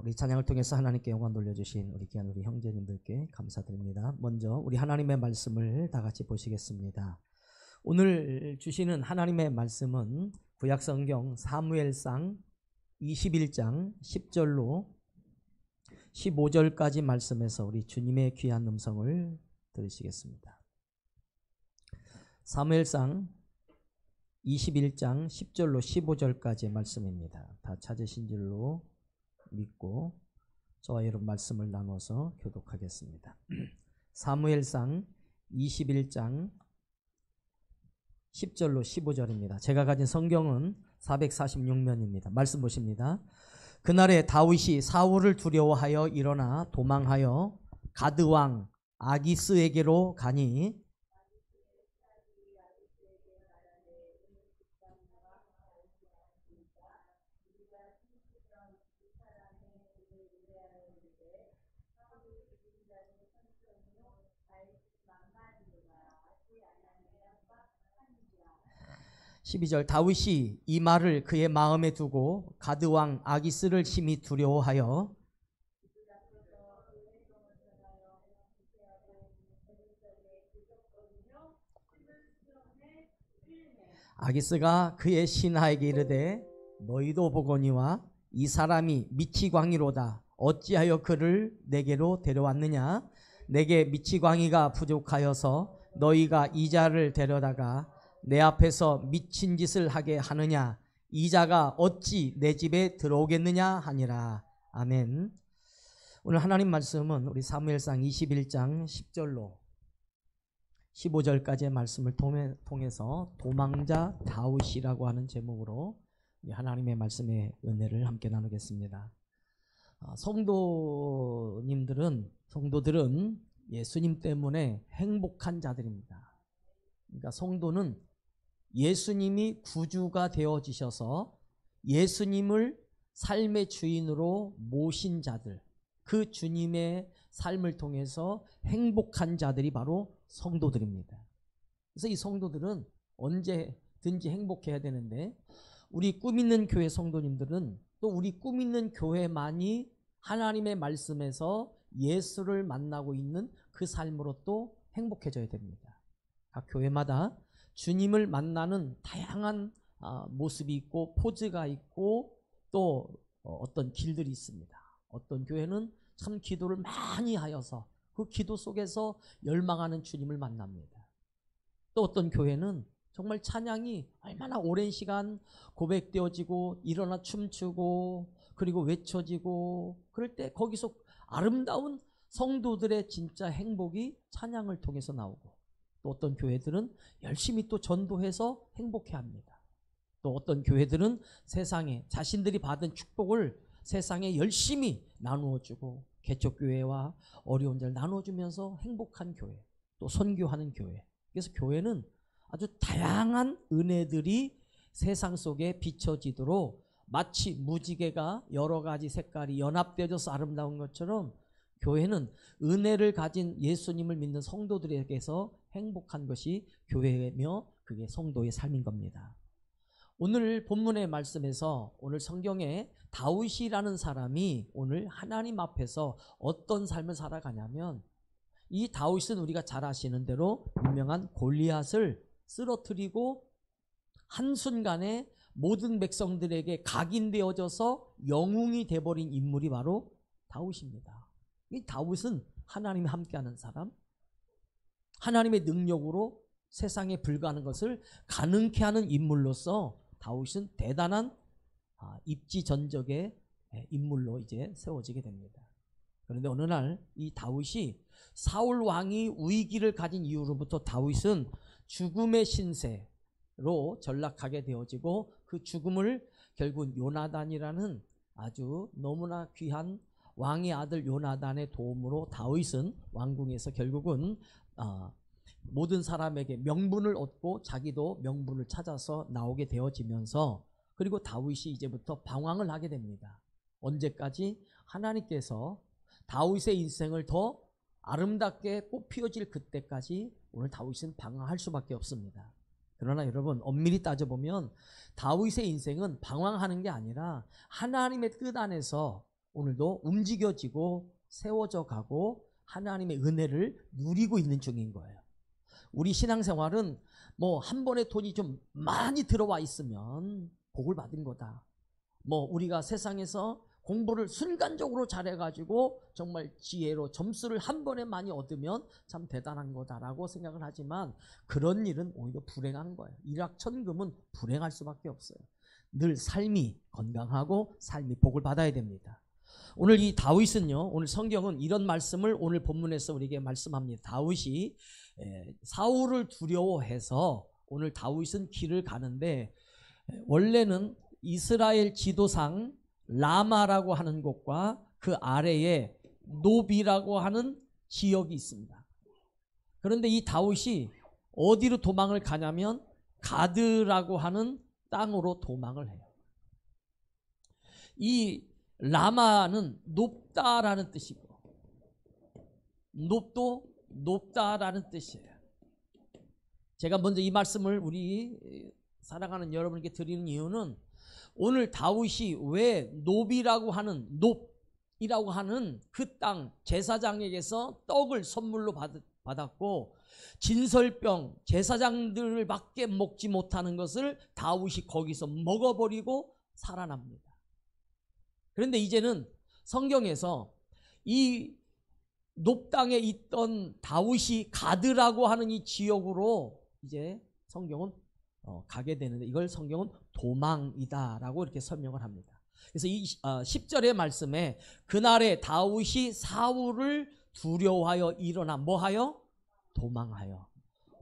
우리 찬양을 통해서 하나님께 영광 돌려주신 우리 귀한 우리 형제님들께 감사드립니다. 먼저 우리 하나님의 말씀을 다 같이 보시겠습니다. 오늘 주시는 하나님의 말씀은 구약성경 사무엘상 21장 10절로 15절까지 말씀에서 우리 주님의 귀한 음성을 들으시겠습니다. 사무엘상 21장 10절로 15절까지의 말씀입니다. 다 찾으신 줄로 믿고 저와 여러분 말씀을 나눠서 교독하겠습니다. 사무엘상 21장 10절로 15절입니다. 제가 가진 성경은 446면입니다. 말씀 보십니다. 그날에 다윗이 사울을 두려워하여 일어나 도망하여 가드왕 아기스에게로 가니 다윗이 이 말을 그의 마음에 두고 가드왕 아기스를 심히 두려워하여 아기스가 그의 신하에게 이르되 너희도 보거니와 이 사람이 미치광이로다. 어찌하여 그를 내게로 데려왔느냐? 내게 미치광이가 부족하여서 너희가 이 자를 데려다가 내 앞에서 미친 짓을 하게 하느냐? 이 자가 어찌 내 집에 들어오겠느냐 하니라. 아멘. 오늘 하나님 말씀은 우리 사무엘상 21장 10절로 15절까지의 말씀을 통해서 도망자 다윗이라고 하는 제목으로 하나님의 말씀의 은혜를 함께 나누겠습니다. 성도들은 예수님 때문에 행복한 자들입니다. 그러니까 성도는 예수님이 구주가 되어지셔서 예수님을 삶의 주인으로 모신 자들, 그 주님의 삶을 통해서 행복한 자들이 바로 성도들입니다. 그래서 이 성도들은 언제든지 행복해야 되는데 우리 꿈 있는 교회 성도님들은 또 우리 꿈 있는 교회만이 하나님의 말씀에서 예수를 만나고 있는 그 삶으로 또 행복해져야 됩니다. 각 교회마다 주님을 만나는 다양한 모습이 있고 포즈가 있고 또 어떤 길들이 있습니다. 어떤 교회는 참 기도를 많이 하여서 그 기도 속에서 열망하는 주님을 만납니다. 또 어떤 교회는 정말 찬양이 얼마나 오랜 시간 고백되어지고 일어나 춤추고 그리고 외쳐지고 그럴 때 거기서 아름다운 성도들의 진짜 행복이 찬양을 통해서 나오고 또 어떤 교회들은 열심히 또 전도해서 행복해합니다. 또 어떤 교회들은 세상에 자신들이 받은 축복을 세상에 열심히 나누어주고 개척교회와 어려운 자를 나눠주면서 행복한 교회, 또 선교하는 교회. 그래서 교회는 아주 다양한 은혜들이 세상 속에 비춰지도록 마치 무지개가 여러 가지 색깔이 연합되어져서 아름다운 것처럼 교회는 은혜를 가진 예수님을 믿는 성도들에게서 행복한 것이 교회며 그게 성도의 삶인 겁니다. 오늘 본문의 말씀에서 오늘 성경에 다윗이라는 사람이 오늘 하나님 앞에서 어떤 삶을 살아가냐면 이 다윗은 우리가 잘 아시는 대로 유명한 골리앗을 쓰러뜨리고 한순간에 모든 백성들에게 각인되어져서 영웅이 돼버린 인물이 바로 다윗입니다. 이 다윗은 하나님이 함께하는 사람, 하나님의 능력으로 세상에 불가능한 것을 가능케 하는 인물로서 다윗은 대단한 입지전적의 인물로 이제 세워지게 됩니다. 그런데 어느 날 이 다윗이 사울 왕이 위기를 가진 이후로부터 다윗은 죽음의 신세로 전락하게 되어지고 그 죽음을 결국 요나단이라는 아주 너무나 귀한 왕의 아들 요나단의 도움으로 다윗은 왕궁에서 결국은 모든 사람에게 명분을 얻고 자기도 명분을 찾아서 나오게 되어지면서 그리고 다윗이 이제부터 방황을 하게 됩니다. 언제까지? 하나님께서 다윗의 인생을 더 아름답게 꽃피어질 그때까지 오늘 다윗은 방황할 수밖에 없습니다. 그러나 여러분 엄밀히 따져보면 다윗의 인생은 방황하는 게 아니라 하나님의 뜻 안에서 오늘도 움직여지고 세워져 가고 하나님의 은혜를 누리고 있는 중인 거예요. 우리 신앙생활은 뭐 한 번에 돈이 좀 많이 들어와 있으면 복을 받은 거다. 뭐 우리가 세상에서 공부를 순간적으로 잘해가지고 정말 지혜로 점수를 한 번에 많이 얻으면 참 대단한 거다라고 생각을 하지만 그런 일은 오히려 불행한 거예요. 일확천금은 불행할 수밖에 없어요. 늘 삶이 건강하고 삶이 복을 받아야 됩니다. 오늘 이 다윗은요, 오늘 성경은 이런 말씀을 오늘 본문에서 우리에게 말씀합니다. 다윗이 사울을 두려워해서 오늘 다윗은 길을 가는데 원래는 이스라엘 지도상 라마라고 하는 곳과 그 아래에 노비라고 하는 지역이 있습니다. 그런데 이 다윗이 어디로 도망을 가냐면 가드라고 하는 땅으로 도망을 해요. 이 라마는 높다라는 뜻이고 높도 높다라는 뜻이에요. 제가 먼저 이 말씀을 우리 사랑하는 여러분께 드리는 이유는 오늘 다윗이 왜 노비라고 하는 높이라고 하는 그 땅 제사장에게서 떡을 선물로 받았고 진설병 제사장들밖에 먹지 못하는 것을 다윗이 거기서 먹어버리고 살아납니다. 그런데 이제는 성경에서 이 높땅에 있던 다윗이 가드라고 하는 이 지역으로 이제 성경은 가게 되는데 이걸 성경은 도망이다라고 이렇게 설명을 합니다. 그래서 이 10절의 말씀에 그날에 다윗이 사울을 두려워하여 일어나 뭐하여? 도망하여.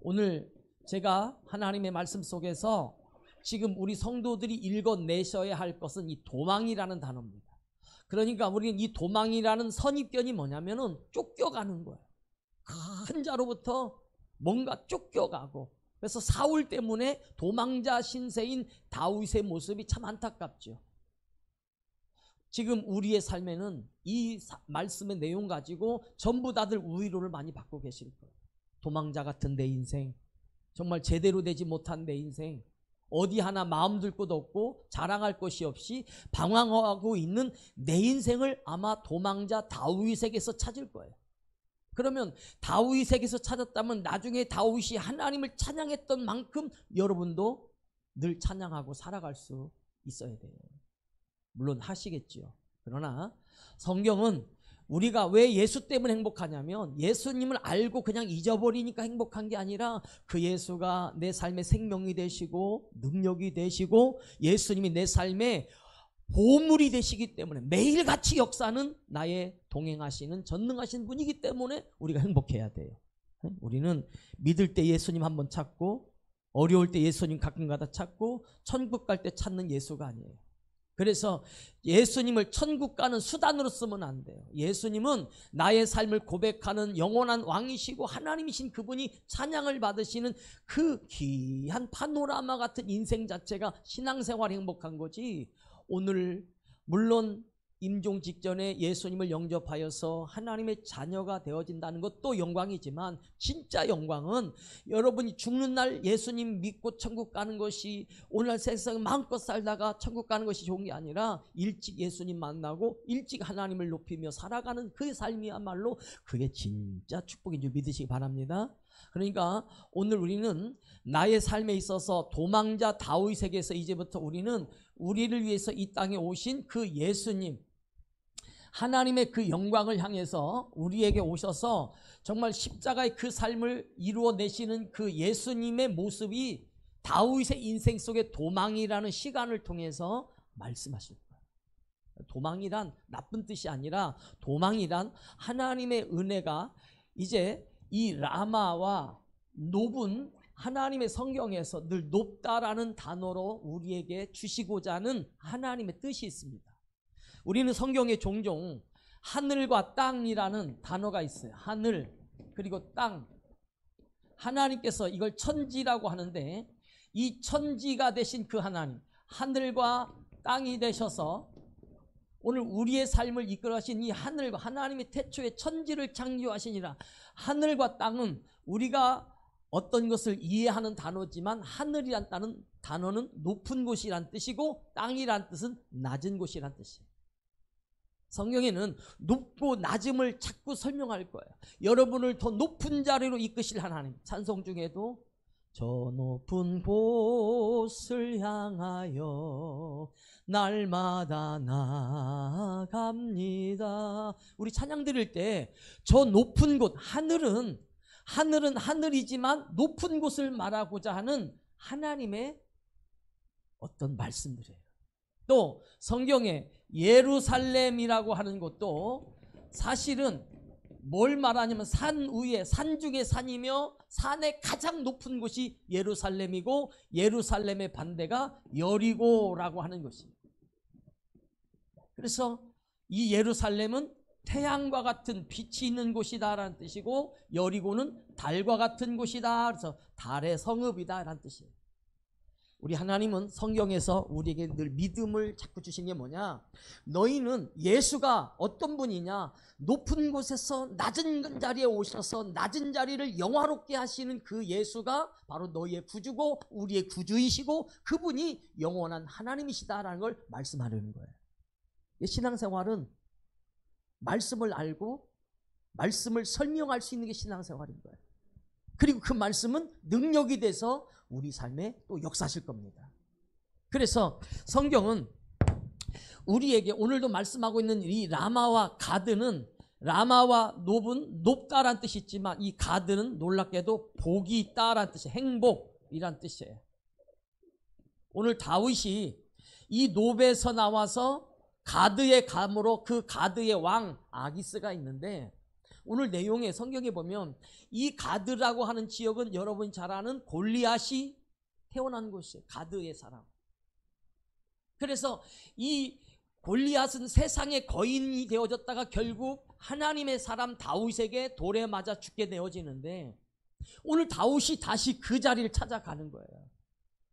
오늘 제가 하나님의 말씀 속에서 지금 우리 성도들이 읽어내셔야 할 것은 이 도망이라는 단어입니다. 그러니까 우리는 이 도망이라는 선입견이 뭐냐면은 쫓겨가는 거예요. 큰 자로부터 뭔가 쫓겨가고 그래서 사울 때문에 도망자 신세인 다윗의 모습이 참 안타깝죠. 지금 우리의 삶에는 이 말씀의 내용 가지고 전부 다들 위로를 많이 받고 계실 거예요. 도망자 같은 내 인생, 정말 제대로 되지 못한 내 인생, 어디 하나 마음 둘 곳 없고 자랑할 것이 없이 방황하고 있는 내 인생을 아마 도망자 다윗에게서 찾을 거예요. 그러면 다윗에게서 찾았다면 나중에 다윗이 하나님을 찬양했던 만큼 여러분도 늘 찬양하고 살아갈 수 있어야 돼요. 물론 하시겠지요. 그러나 성경은 우리가 왜 예수 때문에 행복하냐면 예수님을 알고 그냥 잊어버리니까 행복한 게 아니라 그 예수가 내 삶의 생명이 되시고 능력이 되시고 예수님이 내 삶의 보물이 되시기 때문에 매일같이 역사는 나의 동행하시는 전능하신 분이기 때문에 우리가 행복해야 돼요. 우리는 믿을 때 예수님 한번 찾고 어려울 때 예수님 가끔가다 찾고 천국 갈 때 찾는 예수가 아니에요. 그래서 예수님을 천국 가는 수단으로 쓰면 안 돼요. 예수님은 나의 삶을 고백하는 영원한 왕이시고 하나님이신 그분이 찬양을 받으시는 그 귀한 파노라마 같은 인생 자체가 신앙생활이 행복한 거지. 오늘 물론 임종 직전에 예수님을 영접하여서 하나님의 자녀가 되어진다는 것도 영광이지만 진짜 영광은 여러분이 죽는 날 예수님 믿고 천국 가는 것이 오늘 세상 마음껏 살다가 천국 가는 것이 좋은 게 아니라 일찍 예수님 만나고 일찍 하나님을 높이며 살아가는 그 삶이야말로 그게 진짜 축복인 줄 믿으시기 바랍니다. 그러니까 오늘 우리는 나의 삶에 있어서 도망자 다윗에게서 이제부터 우리는 우리를 위해서 이 땅에 오신 그 예수님 하나님의 그 영광을 향해서 우리에게 오셔서 정말 십자가의 그 삶을 이루어내시는 그 예수님의 모습이 다윗의 인생 속의 도망이라는 시간을 통해서 말씀하실 거예요. 도망이란 나쁜 뜻이 아니라 도망이란 하나님의 은혜가 이제 이 라마와 높은 하나님의 성경에서 늘 높다라는 단어로 우리에게 주시고자 하는 하나님의 뜻이 있습니다. 우리는 성경에 종종 하늘과 땅이라는 단어가 있어요. 하늘 그리고 땅. 하나님께서 이걸 천지라고 하는데 이 천지가 되신 그 하나님, 하늘과 땅이 되셔서 오늘 우리의 삶을 이끌어가신 이 하늘과 하나님의 태초에 천지를 창조하시니라. 하늘과 땅은 우리가 어떤 것을 이해하는 단어지만 하늘이란 단어는 높은 곳이란 뜻이고 땅이란 뜻은 낮은 곳이란 뜻이에요. 성경에는 높고 낮음을 자꾸 설명할 거예요. 여러분을 더 높은 자리로 이끄실 하나님. 찬송 중에도 저 높은 곳을 향하여 날마다 나아갑니다. 우리 찬양 드릴 때 저 높은 곳, 하늘은 하늘이지만 높은 곳을 말하고자 하는 하나님의 어떤 말씀들이에요. 또 성경에 예루살렘이라고 하는 것도 사실은 뭘 말하냐면 산 위에, 산 중에 산이며 산의 가장 높은 곳이 예루살렘이고 예루살렘의 반대가 여리고라고 하는 것입니다. 그래서 이 예루살렘은 태양과 같은 빛이 있는 곳이다라는 뜻이고 여리고는 달과 같은 곳이다. 그래서 달의 성읍이다라는 뜻이에요. 우리 하나님은 성경에서 우리에게 늘 믿음을 자꾸 주신 게 뭐냐? 너희는 예수가 어떤 분이냐? 높은 곳에서 낮은 자리에 오셔서 낮은 자리를 영화롭게 하시는 그 예수가 바로 너희의 구주고 우리의 구주이시고 그분이 영원한 하나님이시다라는 걸 말씀하려는 거예요. 신앙생활은 말씀을 알고 말씀을 설명할 수 있는 게 신앙생활인 거예요. 그리고 그 말씀은 능력이 돼서 우리 삶에 또 역사하실 겁니다. 그래서 성경은 우리에게 오늘도 말씀하고 있는 이 라마와 가드는 라마와 놉은 높다란 뜻이 있지만 이 가드는 놀랍게도 복이 있다란 뜻이에요. 행복이란 뜻이에요. 오늘 다윗이 이 놉에서 나와서 가드에 감으로 그 가드의 왕 아기스가 있는데 오늘 내용에 성경에 보면 이 가드라고 하는 지역은 여러분이 잘 아는 골리앗이 태어난 곳이에요. 가드의 사람. 그래서 이 골리앗은 세상의 거인이 되어졌다가 결국 하나님의 사람 다윗에게 돌에 맞아 죽게 되어지는데 오늘 다윗이 다시 그 자리를 찾아가는 거예요.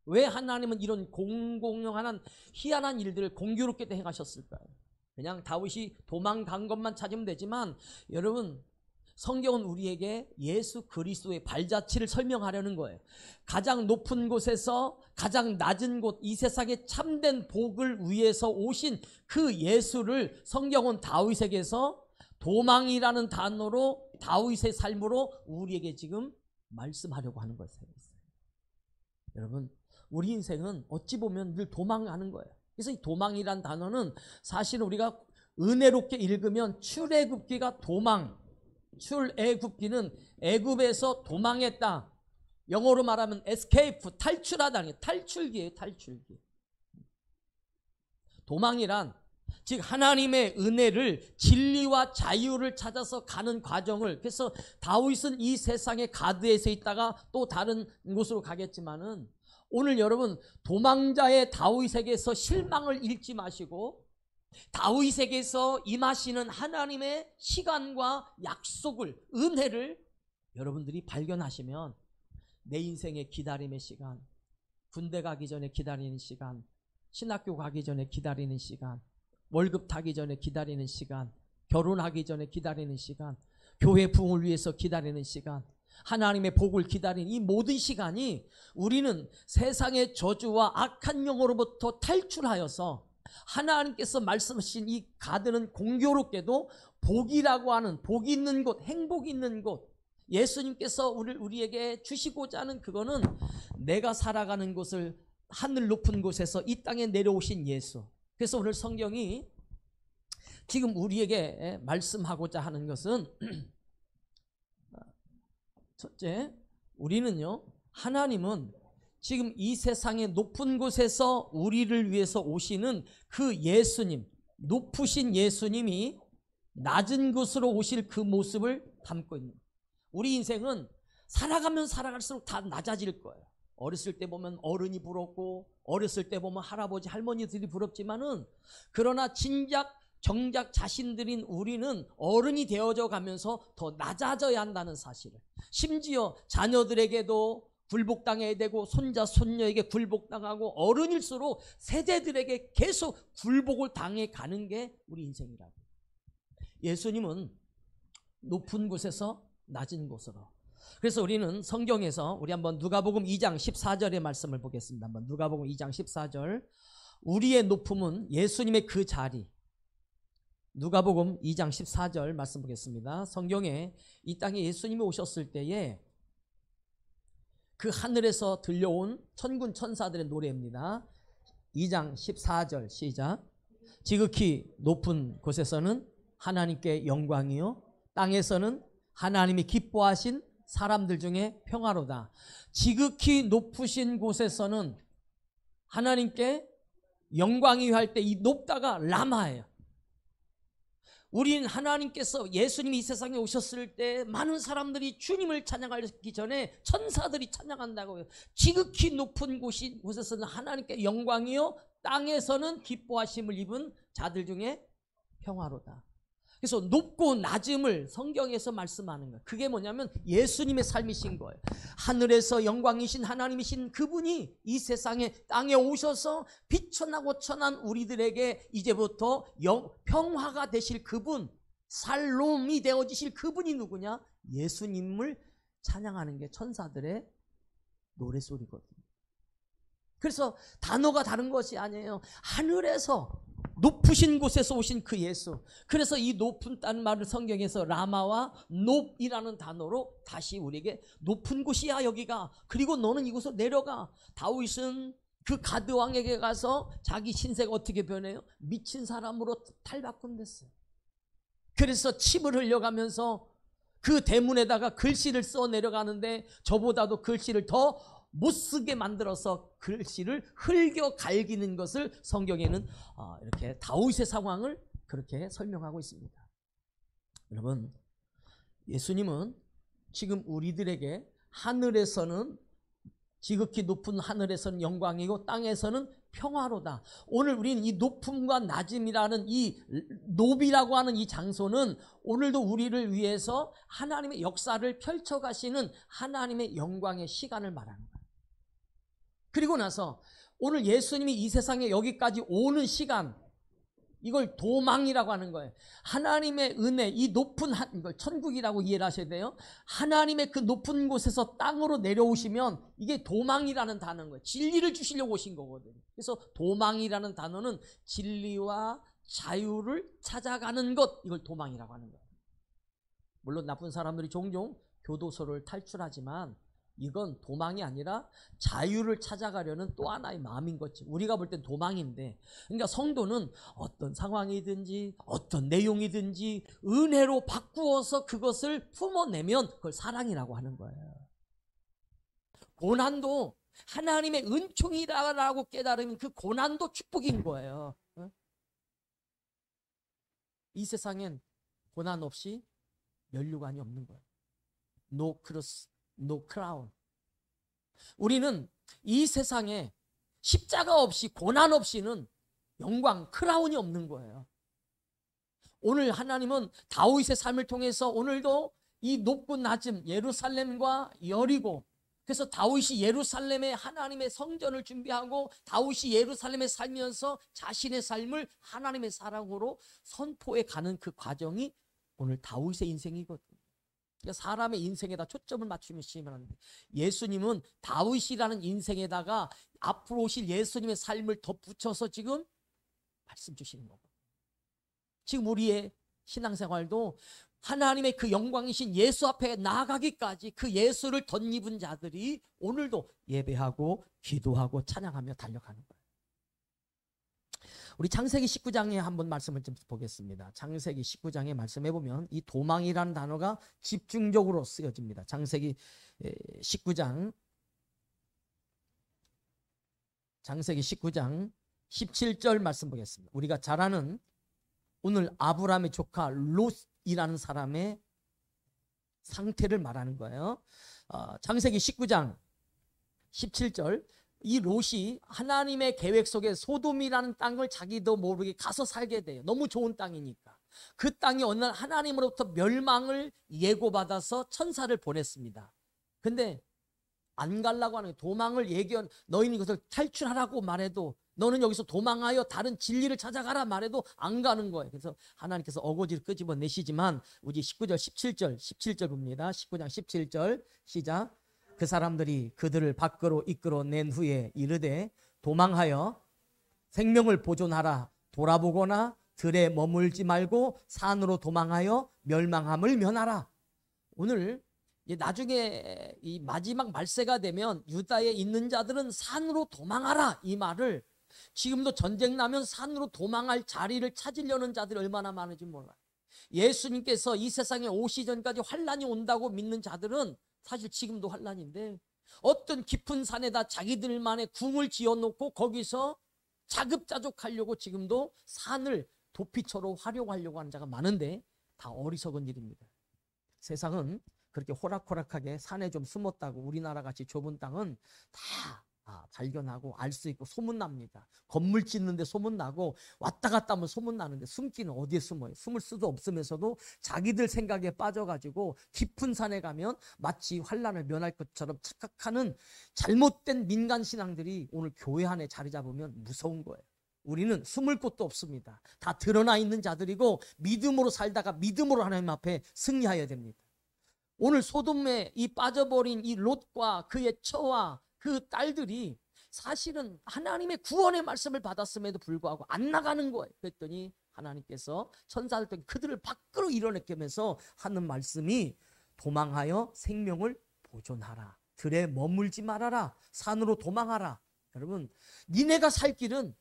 왜 하나님은 이런 공공연한 희한한 일들을 공교롭게 행하셨을까요? 그냥 다윗이 도망간 것만 찾으면 되지만 여러분 성경은 우리에게 예수 그리스도의 발자취를 설명하려는 거예요. 가장 높은 곳에서 가장 낮은 곳, 이 세상의 참된 복을 위해서 오신 그 예수를 성경은 다윗에게서 도망이라는 단어로 다윗의 삶으로 우리에게 지금 말씀하려고 하는 것이에요. 여러분 우리 인생은 어찌 보면 늘 도망하는 거예요. 그래서 이 도망이란 단어는 사실 우리가 은혜롭게 읽으면 출애굽기가 도망, 출애굽기는 애굽에서 도망했다. 영어로 말하면 escape, 탈출하다는 게 탈출기예요. 탈출기. 도망이란 즉 하나님의 은혜를 진리와 자유를 찾아서 가는 과정을 그래서 다윗은 이 세상의 가드에서 있다가 또 다른 곳으로 가겠지만은 오늘 여러분 도망자의 다윗에게서 실망을 잃지 마시고 다윗에게서 임하시는 하나님의 시간과 약속을 은혜를 여러분들이 발견하시면 내 인생의 기다림의 시간, 군대 가기 전에 기다리는 시간, 신학교 가기 전에 기다리는 시간, 월급 타기 전에 기다리는 시간, 결혼하기 전에 기다리는 시간, 교회 부흥을 위해서 기다리는 시간, 하나님의 복을 기다리는 이 모든 시간이 우리는 세상의 저주와 악한 영으로부터 탈출하여서 하나님께서 말씀하신 이 가드는 공교롭게도 복이라고 하는 복이 있는 곳, 행복이 있는 곳 예수님께서 우리에게 주시고자 하는 그거는 내가 살아가는 곳을 하늘 높은 곳에서 이 땅에 내려오신 예수. 그래서 오늘 성경이 지금 우리에게 말씀하고자 하는 것은 첫째, 우리는요, 하나님은 지금 이 세상의 높은 곳에서 우리를 위해서 오시는 그 예수님, 높으신 예수님이 낮은 곳으로 오실 그 모습을 담고 있는 거예요. 우리 인생은 살아가면 살아갈수록 다 낮아질 거예요. 어렸을 때 보면 어른이 부럽고 어렸을 때 보면 할아버지 할머니들이 부럽지만은 그러나 정작 자신들인 우리는 어른이 되어져 가면서 더 낮아져야 한다는 사실을 심지어 자녀들에게도 굴복당해야 되고 손자 손녀에게 굴복당하고 어른일수록 세대들에게 계속 굴복을 당해 가는 게 우리 인생이라고. 예수님은 높은 곳에서 낮은 곳으로. 그래서 우리는 성경에서 우리 한번 누가복음 2장 14절의 말씀을 보겠습니다. 한번 누가복음 2장 14절. 우리의 높음은 예수님의 그 자리, 누가복음 2장 14절 말씀 보겠습니다. 성경에 이 땅에 예수님이 오셨을 때에 그 하늘에서 들려온 천군 천사들의 노래입니다. 2장 14절 시작. 지극히 높은 곳에서는 하나님께 영광이요 땅에서는 하나님이 기뻐하신 사람들 중에 평화로다. 지극히 높으신 곳에서는 하나님께 영광이 할 때 이 높다가 라마예요. 우린 하나님께서 예수님이 이 세상에 오셨을 때 많은 사람들이 주님을 찬양하기 전에 천사들이 찬양한다고요. 지극히 높은 곳에서는 하나님께 영광이요 땅에서는 기뻐하심을 입은 자들 중에 평화로다. 그래서 높고 낮음을 성경에서 말씀하는 거예요. 그게 뭐냐면 예수님의 삶이신 거예요. 하늘에서 영광이신 하나님이신 그분이 이 세상에 땅에 오셔서 비천하고 천한 우리들에게 이제부터 평화가 되실 그분, 살롬이 되어지실 그분이 누구냐? 예수님을 찬양하는 게 천사들의 노래소리거든요. 그래서 단어가 다른 것이 아니에요. 하늘에서 높으신 곳에서 오신 그 예수. 그래서 이 높은다는 말을 성경에서 라마와 높이라는 단어로 다시 우리에게 높은 곳이야 여기가. 그리고 너는 이곳으로 내려가. 다윗은 그 가드 왕에게 가서 자기 신세가 어떻게 변해요? 미친 사람으로 탈바꿈됐어요. 그래서 침을 흘려가면서 그 대문에다가 글씨를 써 내려가는데 저보다도 글씨를 더 못쓰게 만들어서 글씨를 흘겨 갈기는 것을 성경에는 이렇게 다윗의 상황을 그렇게 설명하고 있습니다. 여러분, 예수님은 지금 우리들에게 하늘에서는 지극히 높은 하늘에서는 영광이고 땅에서는 평화로다. 오늘 우리는 이 높음과 낮음이라는 이 높이라고 하는 이 장소는 오늘도 우리를 위해서 하나님의 역사를 펼쳐가시는 하나님의 영광의 시간을 말하는 거예요. 그리고 나서 오늘 예수님이 이 세상에 여기까지 오는 시간, 이걸 도망이라고 하는 거예요. 하나님의 은혜, 이 높은 이걸 천국이라고 이해를 하셔야 돼요. 하나님의 그 높은 곳에서 땅으로 내려오시면 이게 도망이라는 단어인 거예요. 진리를 주시려고 오신 거거든요. 그래서 도망이라는 단어는 진리와 자유를 찾아가는 것, 이걸 도망이라고 하는 거예요. 물론 나쁜 사람들이 종종 교도소를 탈출하지만 이건 도망이 아니라 자유를 찾아가려는 또 하나의 마음인 거지. 우리가 볼 땐 도망인데, 그러니까 성도는 어떤 상황이든지 어떤 내용이든지 은혜로 바꾸어서 그것을 품어내면 그걸 사랑이라고 하는 거예요. 고난도 하나님의 은총이라고 깨달으면 그 고난도 축복인 거예요. 이 세상엔 고난 없이 면류관이 없는 거예요. No cross, no crown. 우리는 이 세상에 십자가 없이 고난 없이는 영광, 크라운이 없는 거예요. 오늘 하나님은 다윗의 삶을 통해서 오늘도 이 높고 낮음, 예루살렘과 여리고, 그래서 다윗이 예루살렘에 하나님의 성전을 준비하고 다윗이 예루살렘에 살면서 자신의 삶을 하나님의 사랑으로 선포해 가는 그 과정이 오늘 다윗의 인생이거든요. 그러니까 사람의 인생에다 초점을 맞추시면 안 돼요. 예수님은 다윗이라는 인생에다가 앞으로 오실 예수님의 삶을 덧붙여서 지금 말씀 주시는 거고, 지금 우리의 신앙생활도 하나님의 그 영광이신 예수 앞에 나아가기까지 그 예수를 덧입은 자들이 오늘도 예배하고 기도하고 찬양하며 달려가는 거예요. 우리 창세기 19장에 한번 말씀을 좀 보겠습니다. 창세기 19장에 말씀해 보면 이 도망이라는 단어가 집중적으로 쓰여집니다. 창세기 19장 17절 말씀 보겠습니다. 우리가 잘 아는 오늘 아브라함의 조카 롯이라는 사람의 상태를 말하는 거예요. 창세기 19장 17절, 이 롯이 하나님의 계획 속에 소돔이라는 땅을 자기도 모르게 가서 살게 돼요. 너무 좋은 땅이니까. 그 땅이 어느 날 하나님으로부터 멸망을 예고받아서 천사를 보냈습니다. 근데 안 가려고 하는 거예요. 도망을 너희는 이것을 탈출하라고 말해도, 너는 여기서 도망하여 다른 진리를 찾아가라 말해도 안 가는 거예요. 그래서 하나님께서 어거지를 끄집어내시지만 우리 19절 17절 봅니다. 19장 17절 시작. 그 사람들이 그들을 밖으로 이끌어낸 후에 이르되 도망하여 생명을 보존하라. 돌아보거나 들에 머물지 말고 산으로 도망하여 멸망함을 면하라. 오늘 나중에 이 마지막 말세가 되면 유다에 있는 자들은 산으로 도망하라, 이 말을 지금도 전쟁 나면 산으로 도망할 자리를 찾으려는 자들이 얼마나 많은지 몰라요. 예수님께서 이 세상에 오시기 전까지 환란이 온다고 믿는 자들은 사실 지금도 환란인데, 어떤 깊은 산에다 자기들만의 궁을 지어놓고 거기서 자급자족하려고 지금도 산을 도피처로 활용하려고 하는 자가 많은데, 다 어리석은 일입니다. 세상은 그렇게 호락호락하게 산에 좀 숨었다고 우리나라 같이 좁은 땅은 다 발견하고 알 수 있고 소문납니다. 건물 짓는데 소문나고 왔다 갔다 하면 소문나는데 숨기는 어디에 숨어요? 숨을 수도 없으면서도 자기들 생각에 빠져가지고 깊은 산에 가면 마치 환란을 면할 것처럼 착각하는 잘못된 민간신앙들이 오늘 교회 안에 자리 잡으면 무서운 거예요. 우리는 숨을 곳도 없습니다. 다 드러나 있는 자들이고 믿음으로 살다가 믿음으로 하나님 앞에 승리해야 됩니다. 오늘 소돔에 이 빠져버린 이 롯과 그의 처와 그 딸들이 사실은 하나님의 구원의 말씀을 받았음에도 불구하고 안 나가는 거예요. 그랬더니 하나님께서 천사들 때 그들을 밖으로 이뤄내면서 하는 말씀이 도망하여 생명을 보존하라. 들에 머물지 말아라. 산으로 도망하라. 여러분, 니네가 살 길은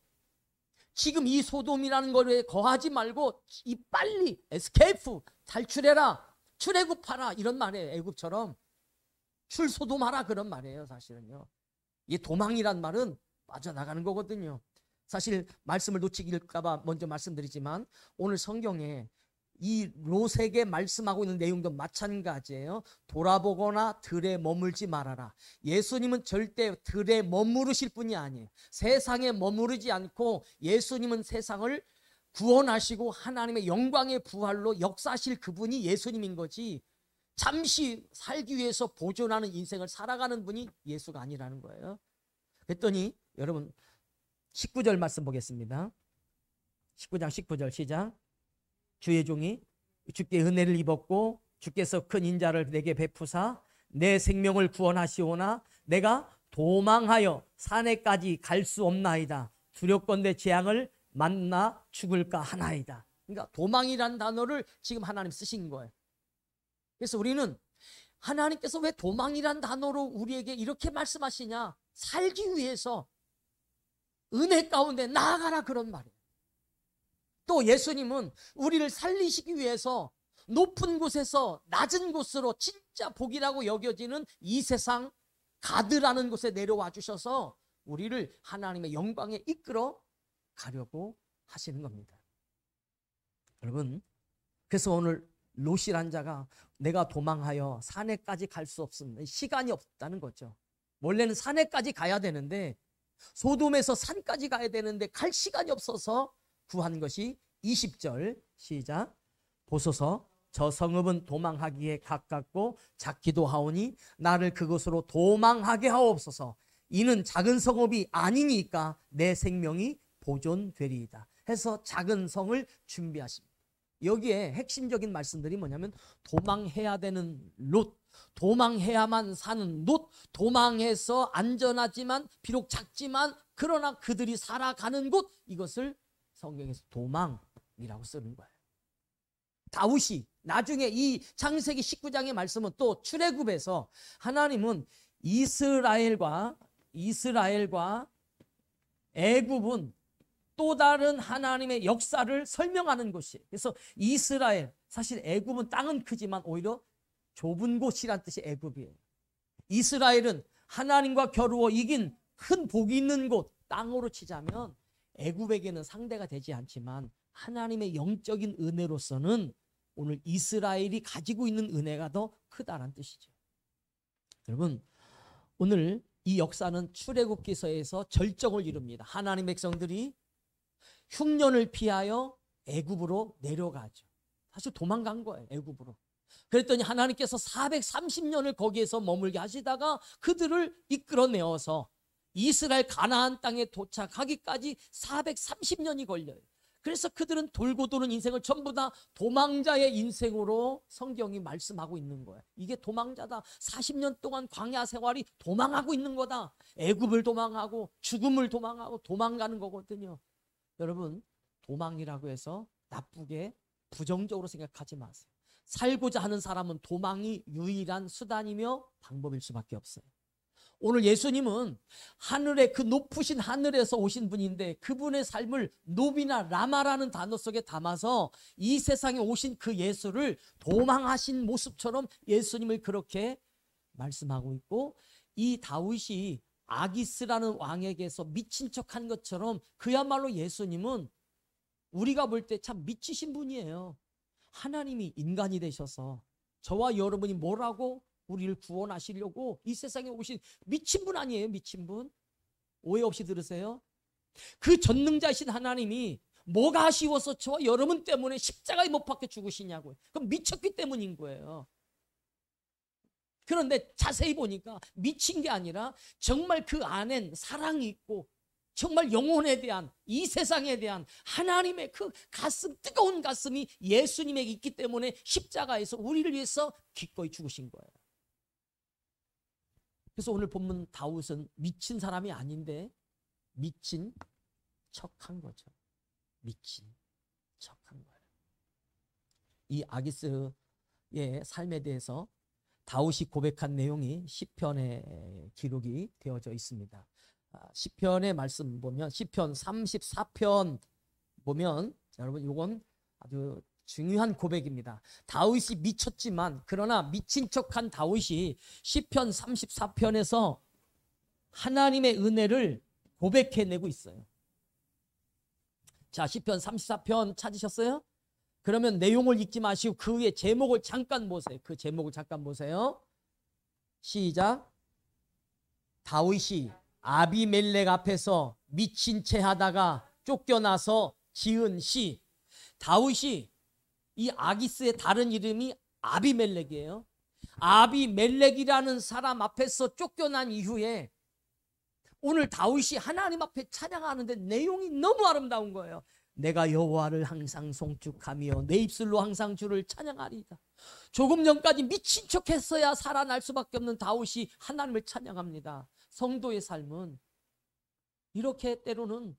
지금 이 소돔이라는 거에 거하지 말고 이 빨리 에스케이프, 탈출해라, 출애굽하라, 이런 말이에요. 애굽처럼 출소돔하라, 그런 말이에요. 사실은요, 이 도망이란 말은 빠져나가는 거거든요. 사실 말씀을 놓치길까 봐 먼저 말씀드리지만 오늘 성경에 이 롯에게 말씀하고 있는 내용도 마찬가지예요. 돌아보거나 들에 머물지 말아라. 예수님은 절대 들에 머무르실 분이 아니에요. 세상에 머무르지 않고 예수님은 세상을 구원하시고 하나님의 영광의 부활로 역사하실 그분이 예수님인 거지, 잠시 살기 위해서 보존하는 인생을 살아가는 분이 예수가 아니라는 거예요. 그랬더니 여러분 19절 말씀 보겠습니다. 19장 19절 시작. 주의 종이 주께 은혜를 입었고 주께서 큰 인자를 내게 베푸사 내 생명을 구원하시오나 내가 도망하여 산에까지 갈 수 없나이다. 두렵건대 재앙을 만나 죽을까 하나이다. 그러니까 도망이란 단어를 지금 하나님 쓰신 거예요. 그래서 우리는 하나님께서 왜 도망이란 단어로 우리에게 이렇게 말씀하시냐, 살기 위해서 은혜 가운데 나아가라, 그런 말이에요. 또 예수님은 우리를 살리시기 위해서 높은 곳에서 낮은 곳으로 진짜 복이라고 여겨지는 이 세상 가드라는 곳에 내려와 주셔서 우리를 하나님의 영광에 이끌어 가려고 하시는 겁니다. 여러분, 그래서 오늘 롯이란 자가 내가 도망하여 산에까지 갈 수 없습니다. 시간이 없다는 거죠. 원래는 산에까지 가야 되는데, 소돔에서 산까지 가야 되는데 갈 시간이 없어서 구한 것이 20절 시작. 보소서 저 성읍은 도망하기에 가깝고 작기도 하오니 나를 그곳으로 도망하게 하옵소서. 이는 작은 성읍이 아니니까 내 생명이 보존되리이다 해서 작은 성을 준비하십니다. 여기에 핵심적인 말씀들이 뭐냐면 도망해야 되는 롯, 도망해야만 사는 롯, 도망해서 안전하지만 비록 작지만 그러나 그들이 살아가는 곳, 이것을 성경에서 도망이라고 쓰는 거예요. 다윗이 나중에 이 창세기 19장의 말씀은 또 출애굽에서 하나님은 이스라엘과 애굽은 또 다른 하나님의 역사를 설명하는 곳이에요. 그래서 이스라엘, 사실 애굽은 땅은 크지만 오히려 좁은 곳이란 뜻이 애굽이에요. 이스라엘은 하나님과 겨루어 이긴 큰 복이 있는 곳, 땅으로 치자면 애굽에게는 상대가 되지 않지만 하나님의 영적인 은혜로서는 오늘 이스라엘이 가지고 있는 은혜가 더 크다란 뜻이죠. 여러분, 오늘 이 역사는 출애굽기서에서 절정을 이룹니다. 하나님 백성들이 흉년을 피하여 애굽으로 내려가죠. 사실 도망간 거예요, 애굽으로. 그랬더니 하나님께서 430년을 거기에서 머물게 하시다가 그들을 이끌어내어서 이스라엘 가나안 땅에 도착하기까지 430년이 걸려요. 그래서 그들은 돌고 도는 인생을 전부 다 도망자의 인생으로 성경이 말씀하고 있는 거예요. 이게 도망자다. 40년 동안 광야 생활이 도망하고 있는 거다. 애굽을 도망하고 죽음을 도망하고 도망가는 거거든요. 여러분, 도망이라고 해서 나쁘게 부정적으로 생각하지 마세요. 살고자 하는 사람은 도망이 유일한 수단이며 방법일 수밖에 없어요. 오늘 예수님은 하늘의 그 높으신 하늘에서 오신 분인데 그분의 삶을 노비나 라마라는 단어 속에 담아서 이 세상에 오신 그 예수를 도망하신 모습처럼 예수님을 그렇게 말씀하고 있고, 이 다윗이 아기스라는 왕에게서 미친 척한 것처럼 그야말로 예수님은 우리가 볼 때 참 미치신 분이에요. 하나님이 인간이 되셔서 저와 여러분이 뭐라고 우리를 구원하시려고 이 세상에 오신 미친 분 아니에요? 미친 분. 오해 없이 들으세요. 그 전능자이신 하나님이 뭐가 아쉬워서 저와 여러분 때문에 십자가에 못 박혀 죽으시냐고요. 그럼 미쳤기 때문인 거예요. 그런데 자세히 보니까 미친 게 아니라 정말 그 안엔 사랑이 있고 정말 영혼에 대한, 이 세상에 대한 하나님의 그 가슴, 뜨거운 가슴이 예수님에게 있기 때문에 십자가에서 우리를 위해서 기꺼이 죽으신 거예요. 그래서 오늘 본문 다윗은 미친 사람이 아닌데 미친 척한 거죠. 미친 척한 거예요. 이 아기스의 삶에 대해서 다윗이 고백한 내용이 시편에 기록이 되어져 있습니다. 시편의 말씀 보면 시편 34편 보면, 여러분 이건 아주 중요한 고백입니다. 다윗이 미쳤지만 그러나 미친 척한 다윗이 시편 34편에서 하나님의 은혜를 고백해내고 있어요. 자, 시편 34편 찾으셨어요? 그러면 내용을 읽지 마시고 그 위에 제목을 잠깐 보세요. 그 제목을 잠깐 보세요. 시작. 다윗이 아비멜렉 앞에서 미친 채 하다가 쫓겨나서 지은 시. 다윗이, 이 아기스의 다른 이름이 아비멜렉이에요. 아비멜렉이라는 사람 앞에서 쫓겨난 이후에 오늘 다윗이 하나님 앞에 찬양하는데 내용이 너무 아름다운 거예요. 내가 여호와를 항상 송축하며 내 입술로 항상 주를 찬양하리이다. 조금 전까지 미친 척했어야 살아날 수밖에 없는 다윗이 하나님을 찬양합니다. 성도의 삶은 이렇게 때로는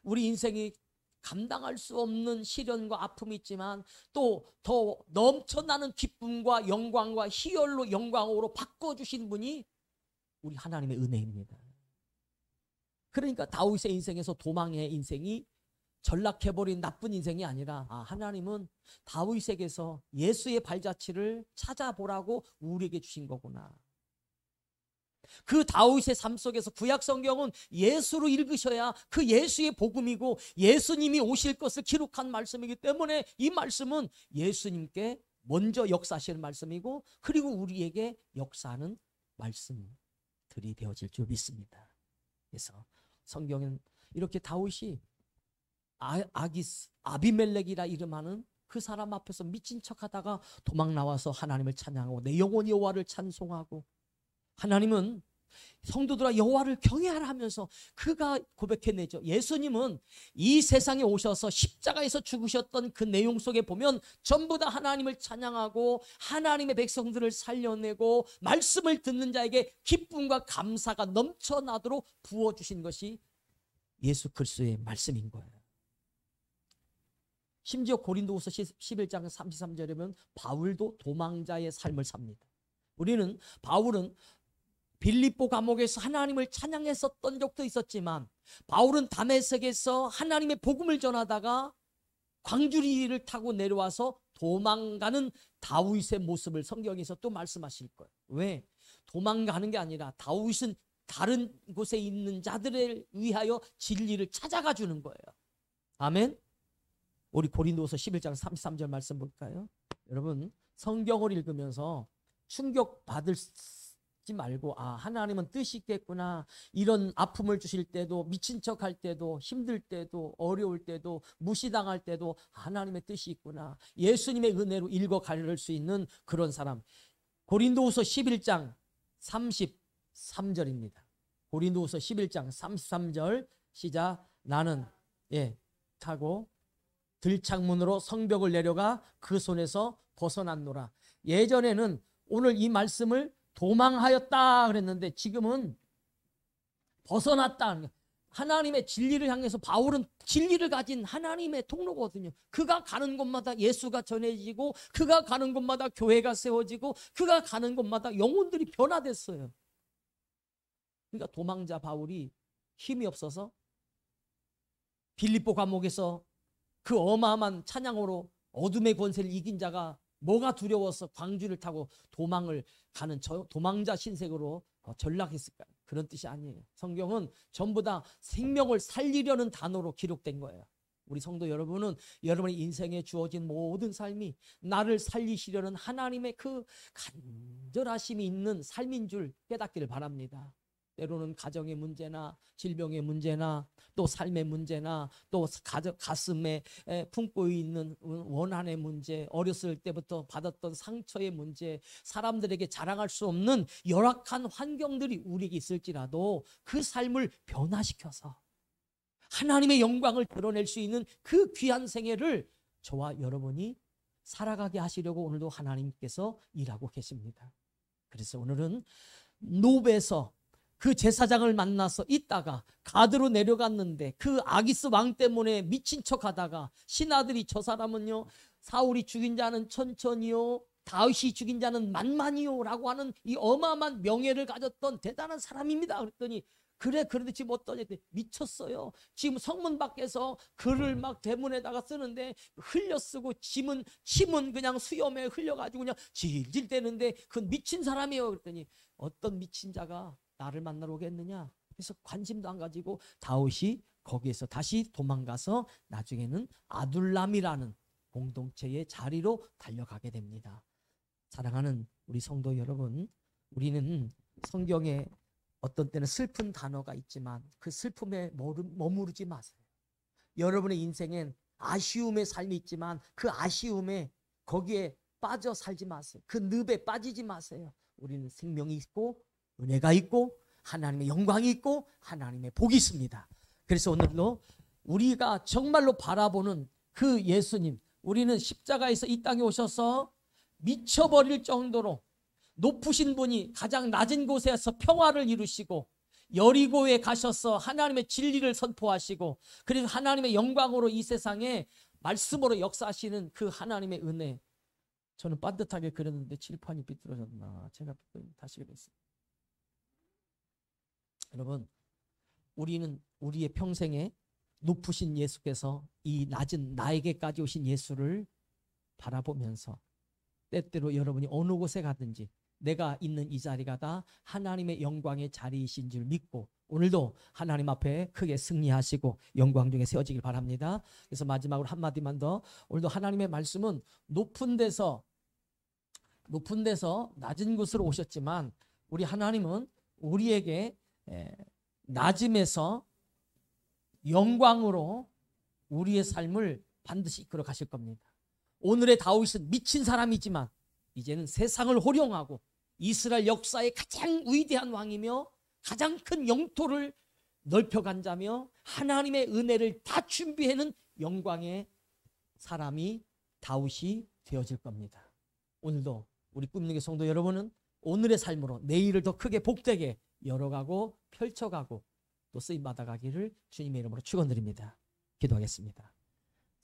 우리 인생이 감당할 수 없는 시련과 아픔이 있지만 또 더 넘쳐나는 기쁨과 영광과 희열로 영광으로 바꿔주신 분이 우리 하나님의 은혜입니다. 그러니까 다윗의 인생에서 도망의 인생이 전락해버린 나쁜 인생이 아니라, 하나님은 다윗에게서 예수의 발자취를 찾아보라고 우리에게 주신 거구나. 그 다윗의 삶 속에서 구약 성경은 예수로 읽으셔야 그 예수의 복음이고 예수님이 오실 것을 기록한 말씀이기 때문에 이 말씀은 예수님께 먼저 역사하시는 말씀이고 그리고 우리에게 역사하는 말씀들이 되어질 줄 믿습니다. 그래서 성경은 이렇게 다윗이 아기스, 아비멜렉이라 이름하는 그 사람 앞에서 미친 척하다가 도망 나와서 하나님을 찬양하고 내 영혼이 여호와를 찬송하고, 하나님은 성도들아 여호와를 경외하라 하면서 그가 고백해내죠. 예수님은 이 세상에 오셔서 십자가에서 죽으셨던 그 내용 속에 보면 전부 다 하나님을 찬양하고 하나님의 백성들을 살려내고 말씀을 듣는 자에게 기쁨과 감사가 넘쳐나도록 부어주신 것이 예수 그리스도의 말씀인 거예요. 심지어 고린도후서 11장 33절에 보면 바울도 도망자의 삶을 삽니다. 바울은 빌립보 감옥에서 하나님을 찬양했었던 적도 있었지만 바울은 다메섹에서 하나님의 복음을 전하다가 광주리를 타고 내려와서 도망가는 다윗의 모습을 성경에서 또 말씀하실 거예요. 왜? 도망가는 게 아니라 다윗은 다른 곳에 있는 자들을 위하여 진리를 찾아가 주는 거예요. 아멘. 우리 고린도후서 11장 33절 말씀 볼까요? 여러분 성경을 읽으면서 충격받지 말고 하나님은 뜻이 있겠구나. 이런 아픔을 주실 때도, 미친 척할 때도, 힘들 때도, 어려울 때도, 무시당할 때도 하나님의 뜻이 있구나. 예수님의 은혜로 읽어갈 수 있는 그런 사람. 고린도후서 11장 33절입니다. 고린도후서 11장 33절 시작. 나는 타고 들창문으로 성벽을 내려가 그 손에서 벗어났노라. 예전에는 오늘 이 말씀을 도망하였다 그랬는데 지금은 벗어났다. 하나님의 진리를 향해서 바울은 진리를 가진 하나님의 통로거든요. 그가 가는 곳마다 예수가 전해지고, 그가 가는 곳마다 교회가 세워지고, 그가 가는 곳마다 영혼들이 변화됐어요. 그러니까 도망자 바울이 힘이 없어서 빌립보 감옥에서 그 어마어마한 찬양으로 어둠의 권세를 이긴 자가 뭐가 두려워서 광주를 타고 도망을 가는 도망자 신색으로 전락했을까요? 그런 뜻이 아니에요. 성경은 전부 다 생명을 살리려는 단어로 기록된 거예요. 우리 성도 여러분은 여러분의 인생에 주어진 모든 삶이 나를 살리시려는 하나님의 그 간절하심이 있는 삶인 줄 깨닫기를 바랍니다. 때로는 가정의 문제나 질병의 문제나 또 삶의 문제나 또 가슴에 품고 있는 원한의 문제, 어렸을 때부터 받았던 상처의 문제, 사람들에게 자랑할 수 없는 열악한 환경들이 우리에게 있을지라도 그 삶을 변화시켜서 하나님의 영광을 드러낼 수 있는 그 귀한 생애를 저와 여러분이 살아가게 하시려고 오늘도 하나님께서 일하고 계십니다. 그래서 오늘은 노베에서 그 제사장을 만나서 있다가 가드로 내려갔는데 그 아기스 왕 때문에 미친 척하다가 신하들이 저 사람은요 사울이 죽인 자는 천천히요 다윗이 죽인 자는 만만히요 라고 하는 이 어마어마한 명예를 가졌던 대단한 사람입니다. 그랬더니 그래 그런데 지금 어떠냐 미쳤어요. 지금 성문 밖에서 글을 막 대문에다가 쓰는데 흘려 쓰고 침은 그냥 수염에 흘려가지고 그냥 질질 대는데 그건 미친 사람이에요. 그랬더니 어떤 미친 자가 나를 만나러 오겠느냐. 그래서 관심도 안 가지고 다윗이 거기에서 다시 도망가서 나중에는 아둘람이라는 공동체의 자리로 달려가게 됩니다. 사랑하는 우리 성도 여러분, 우리는 성경에 어떤 때는 슬픈 단어가 있지만 그 슬픔에 머무르지 마세요. 여러분의 인생엔 아쉬움의 삶이 있지만 그 아쉬움에 거기에 빠져 살지 마세요. 그 늪에 빠지지 마세요. 우리는 생명이 있고 은혜가 있고 하나님의 영광이 있고 하나님의 복이 있습니다. 그래서 오늘도 우리가 정말로 바라보는 그 예수님, 우리는 십자가에서 이 땅에 오셔서 미쳐버릴 정도로 높으신 분이 가장 낮은 곳에서 평화를 이루시고 여리고에 가셔서 하나님의 진리를 선포하시고 그래서 하나님의 영광으로 이 세상에 말씀으로 역사하시는 그 하나님의 은혜. 저는 반듯하게 그렸는데 칠판이 삐뚤어졌나 제가 다시 그랬어요. 여러분, 우리는 우리의 평생에 높으신 예수께서 이 낮은 나에게까지 오신 예수를 바라보면서 때때로 여러분이 어느 곳에 가든지 내가 있는 이 자리가 다 하나님의 영광의 자리이신 줄 믿고 오늘도 하나님 앞에 크게 승리하시고 영광 중에 세워지길 바랍니다. 그래서 마지막으로 한마디만 더. 오늘도 하나님의 말씀은 높은 데서 낮은 곳으로 오셨지만 우리 하나님은 우리에게 낮음에서 영광으로 우리의 삶을 반드시 이끌어 가실 겁니다. 오늘의 다윗은 미친 사람이지만 이제는 세상을 호령하고 이스라엘 역사의 가장 위대한 왕이며 가장 큰 영토를 넓혀간 자며 하나님의 은혜를 다 준비해놓은 영광의 사람이 다윗이 되어질 겁니다. 오늘도 우리 꿈있는 교 성도 여러분은 오늘의 삶으로 내일을 더 크게 복되게 열어가고 펼쳐가고 또 쓰임받아가기를 주님의 이름으로 축원드립니다. 기도하겠습니다.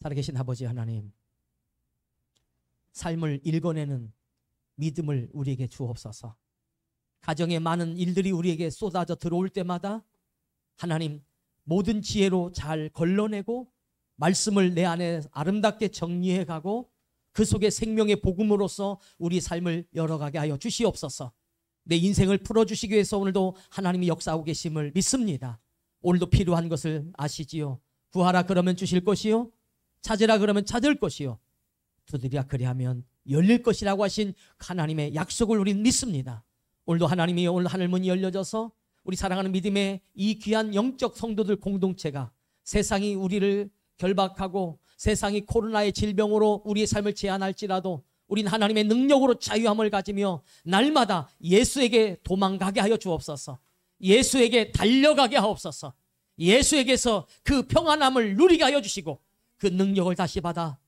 살아계신 아버지 하나님, 삶을 읽어내는 믿음을 우리에게 주옵소서. 가정에 많은 일들이 우리에게 쏟아져 들어올 때마다 하나님 모든 지혜로 잘 걸러내고 말씀을 내 안에 아름답게 정리해가고 그 속에 생명의 복음으로서 우리 삶을 열어가게 하여 주시옵소서. 내 인생을 풀어주시기 위해서 오늘도 하나님이 역사하고 계심을 믿습니다. 오늘도 필요한 것을 아시지요. 구하라 그러면 주실 것이요, 찾으라 그러면 찾을 것이요, 두드리라 그리하면 열릴 것이라고 하신 하나님의 약속을 우리는 믿습니다. 오늘도 하나님이 오늘 하늘문이 열려져서 우리 사랑하는 믿음의 이 귀한 영적 성도들 공동체가 세상이 우리를 결박하고 세상이 코로나의 질병으로 우리의 삶을 제한할지라도 우리는 하나님의 능력으로 자유함을 가지며 날마다 예수에게 도망가게 하여 주옵소서. 예수에게 달려가게 하옵소서. 예수에게서 그 평안함을 누리게 하여 주시고 그 능력을 다시 받아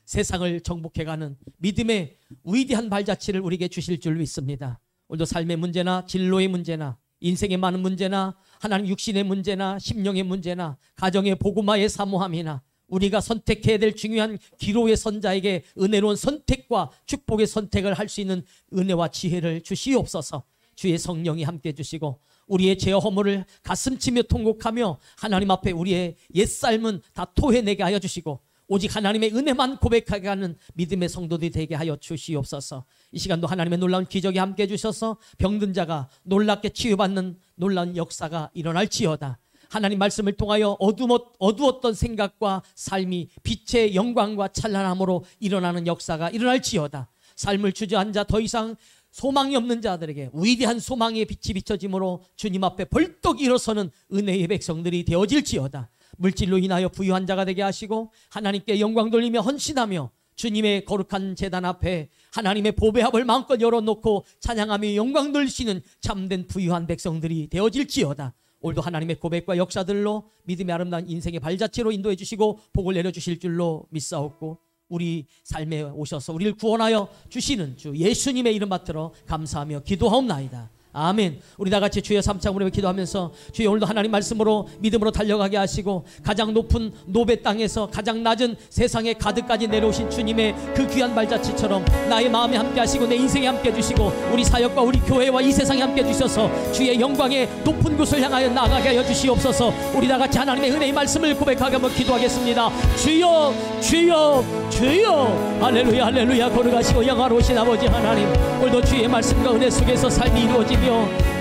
세상을 정복해가는 믿음의 위대한 발자취를 우리에게 주실 줄 믿습니다. 오늘도 삶의 문제나 진로의 문제나 인생의 많은 문제나 하나님 육신의 문제나 심령의 문제나 가정의 복음화의 사모함이나 우리가 선택해야 될 중요한 기로의 선자에게 은혜로운 선택과 축복의 선택을 할 수 있는 은혜와 지혜를 주시옵소서. 주의 성령이 함께 해주시고 우리의 죄와 허물을 가슴치며 통곡하며 하나님 앞에 우리의 옛삶은 다 토해내게 하여 주시고 오직 하나님의 은혜만 고백하게 하는 믿음의 성도들이 되게 하여 주시옵소서. 이 시간도 하나님의 놀라운 기적이 함께 해주셔서 병든 자가 놀랍게 치유받는 놀라운 역사가 일어날지어다. 하나님 말씀을 통하여 어두웠던 생각과 삶이 빛의 영광과 찬란함으로 일어나는 역사가 일어날지어다. 삶을 주저앉아 더 이상 소망이 없는 자들에게 위대한 소망의 빛이 비춰짐으로 주님 앞에 벌떡 일어서는 은혜의 백성들이 되어질지어다. 물질로 인하여 부유한 자가 되게 하시고 하나님께 영광 돌리며 헌신하며 주님의 거룩한 제단 앞에 하나님의 보배합을 마음껏 열어놓고 찬양하며 영광 돌리시는 참된 부유한 백성들이 되어질지어다. 오늘도 하나님의 고백과 역사들로 믿음의 아름다운 인생의 발자취로 인도해 주시고 복을 내려주실 줄로 믿사옵고 우리 삶에 오셔서 우리를 구원하여 주시는 주 예수님의 이름 받들어 감사하며 기도하옵나이다. 아멘. 우리 다 같이 주여 삼창으로 기도하면서 주여 오늘도 하나님 말씀으로 믿음으로 달려가게 하시고 가장 높은 노베 땅에서 가장 낮은 세상의 가득까지 내려오신 주님의 그 귀한 발자취처럼 나의 마음에 함께 하시고 내 인생에 함께 해주시고 우리 사역과 우리 교회와 이 세상에 함께 해주셔서 주의 영광의 높은 곳을 향하여 나아가게 하여 주시옵소서. 우리 다 같이 하나님의 은혜의 말씀을 고백하게 한번 기도하겠습니다. 주여 주여 주여 할렐루야 할렐루야. 걸어가시고 영화로우신 아버지 하나님, 오늘도 주의 말씀과 은혜 속에서 삶이 이루어지며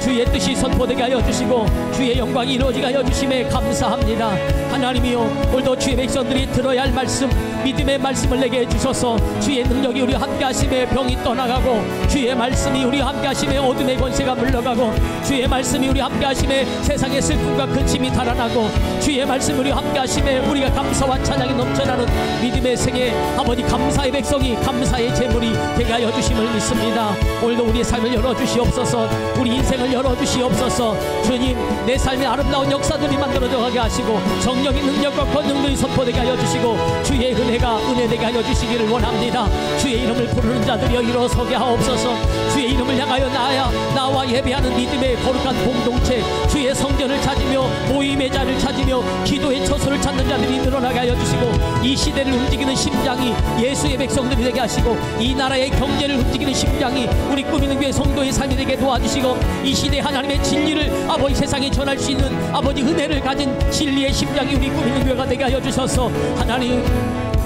주의 뜻이 선포되게 하여 주시고 주의 영광이 이루어지게 하여 주심에 감사합니다. 하나님이여, 오늘도 주의 백성들이 들어야 할 말씀, 믿음의 말씀을 내게 해주셔서 주의 능력이 우리와 함께 하심에 병이 떠나가고 주의 말씀이 우리와 함께 하심에 어둠의 권세가 물러가고 주의 말씀이 우리와 함께 하심에 세상의 슬픔과 근심이 달아나고 주의 말씀이 우리와 함께 하심에 우리가 감사와 찬양이 넘쳐나는 믿음의 생애 아버지 감사의 백성이 감사의 제물이 되게 하여 주심을 믿습니다. 오늘도 우리의 삶을 열어주시옵소서. 우리 인생을 열어주시옵소서. 주님, 내 삶의 아름다운 역사들이 만들어져 가게 하시고 성령의 능력과 권능들이 선포되게 하여 주시고 주의 은혜가 은혜되게 하여 주시기를 원합니다. 주의 이름을 부르는 자들이여 일어서게 하옵소서. 주의 이름을 향하여 나와 예배하는 믿음의 거룩한 공동체, 주의 성전을 찾으며 모임의 자를 찾으며 기도의 처소를 찾는 자들이 늘어나게 하여 주시고 이 시대를 움직이는 심장이 예수의 백성들이 되게 하시고 이 나라의 경제를 움직이는 심장이 우리 꾸미는 교회 성도의 삶이 되게 도와주시고 이 시대 하나님의 진리를 아버지 세상에 전할 수 있는 아버지 은혜를 가진 진리의 심장이 우리 꾸미는 교회가 되게 하여 주셔서 하나님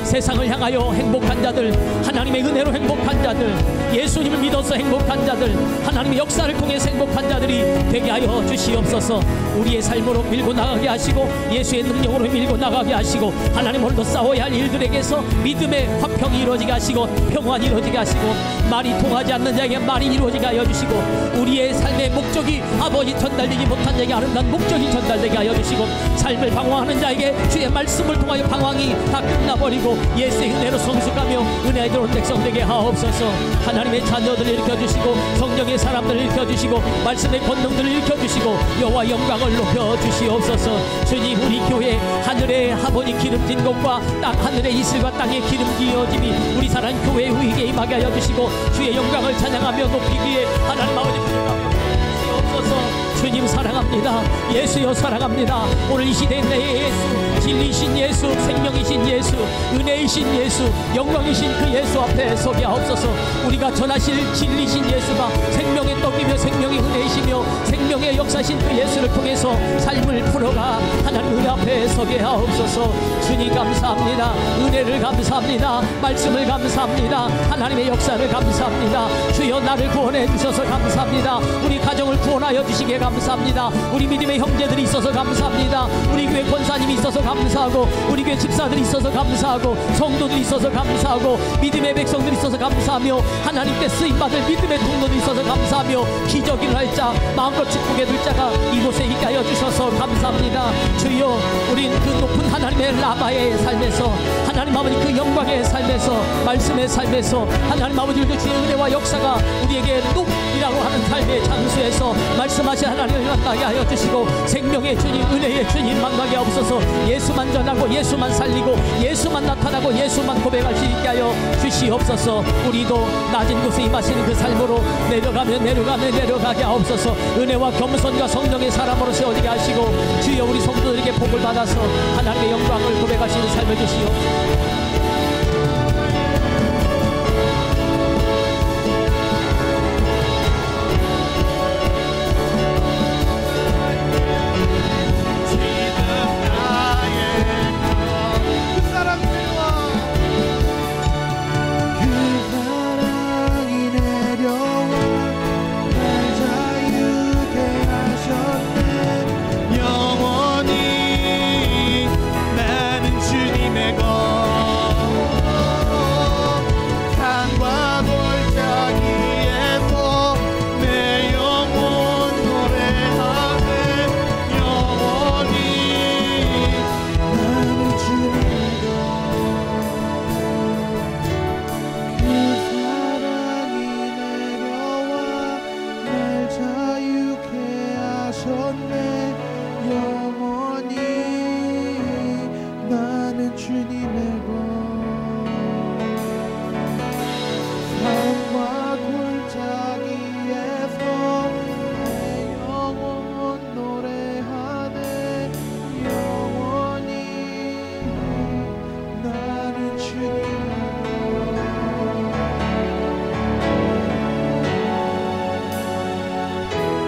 세상을 향하여 행복한 자들, 하나님의 은혜로 행복한 자들, 예수님을 믿어서 행복한 자들, 하나님의 역사를 통해서 행복한 자들이 되게 하여 주시옵소서. 우리의 삶으로 밀고 나가게 하시고 예수의 능력으로 밀고 나가게 하시고 하나님 오늘도 싸워야 할 일들에게서 믿음의 화평이 이루어지게 하시고 평안이 이루어지게 하시고 말이 통하지 않는 자에게 말이 이루어지게 하여 주시고 우리의 삶의 목적이 아버지 전달되지 못한 자에게 아름다운 목적이 전달되게 하여 주시고 삶을 방황하는 자에게 주의 말씀을 통하여 방황이 다 끝나버리고 예수의 은혜로 성숙하며 은혜에 들어온 백성 되게 하옵소서. 하나님의 자녀들을 일으켜주시고 성령의 사람들을 일으켜주시고 말씀의 권능들을 일으켜주시고 여호와 영광을 높여주시옵소서. 주님, 우리 교회 하늘의 아버지 기름진 것과 땅 하늘의 이슬과 땅의 기름지어짐이 우리 사랑 교회의 우익에 임하게 하여 주시고 주의 영광을 찬양하며 높이기 위해 하나님 아버지 부르짖으며 주시옵소서. 주님 사랑합니다. 예수여 사랑합니다. 오늘 이 시대에 내 예수, 진리이신 예수, 생명이신 예수, 은혜이신 예수, 영광이신 그 예수 앞에 서게 하옵소서. 우리가 전하실 진리이신 예수가 생명의 떡이며 생명의 은혜이시며 생명의 역사신 그 예수를 통해서 삶을 풀어가 하나님 은혜 앞에 서게 하옵소서. 주님 감사합니다. 은혜를 감사합니다. 말씀을 감사합니다. 하나님의 역사를 감사합니다. 주여 나를 구원해 주셔서 감사합니다. 우리 가정을 구원하여 주시기에 감사합니다. 우리 믿음의 형제들이 있어서 감사합니다. 우리 교회 권사님이 있어서 감사하고 우리 교회 집사들이 있어서 감사하고 성도들이 있어서 감사하고 믿음의 백성들이 있어서 감사하며 하나님께 쓰임받을 믿음의 통로들이 있어서 감사하며 기적이 일어날 자 마음껏 축복해 둘 자가 이곳에 있게 하여 주셔서 감사합니다. 주여, 우린 그 높은 하나님의 라마의 삶에서 하나님 아버지 그 영광의 삶에서 말씀의 삶에서 하나님 아버지 주의 은혜와 역사가 우리에게 뚝이라고 하는 삶의 장소에서 말씀하신 하나님을 만나게 하여 주시고 생명의 주님, 은혜의 주님 만나게 하옵소서. 예수만 전하고 예수만 살리고 예수만 나타나고 예수만 고백할 수 있게 하여 주시옵소서. 우리도 낮은 곳에 임하시는 그 삶으로 내려가게 하옵소서. 은혜와 겸손과 성령의 사람으로 세워지게 하시고 주여 우리 성도들에게 복을 받아서 하나님의 영광을 고백하시는 삶을 주시옵소서.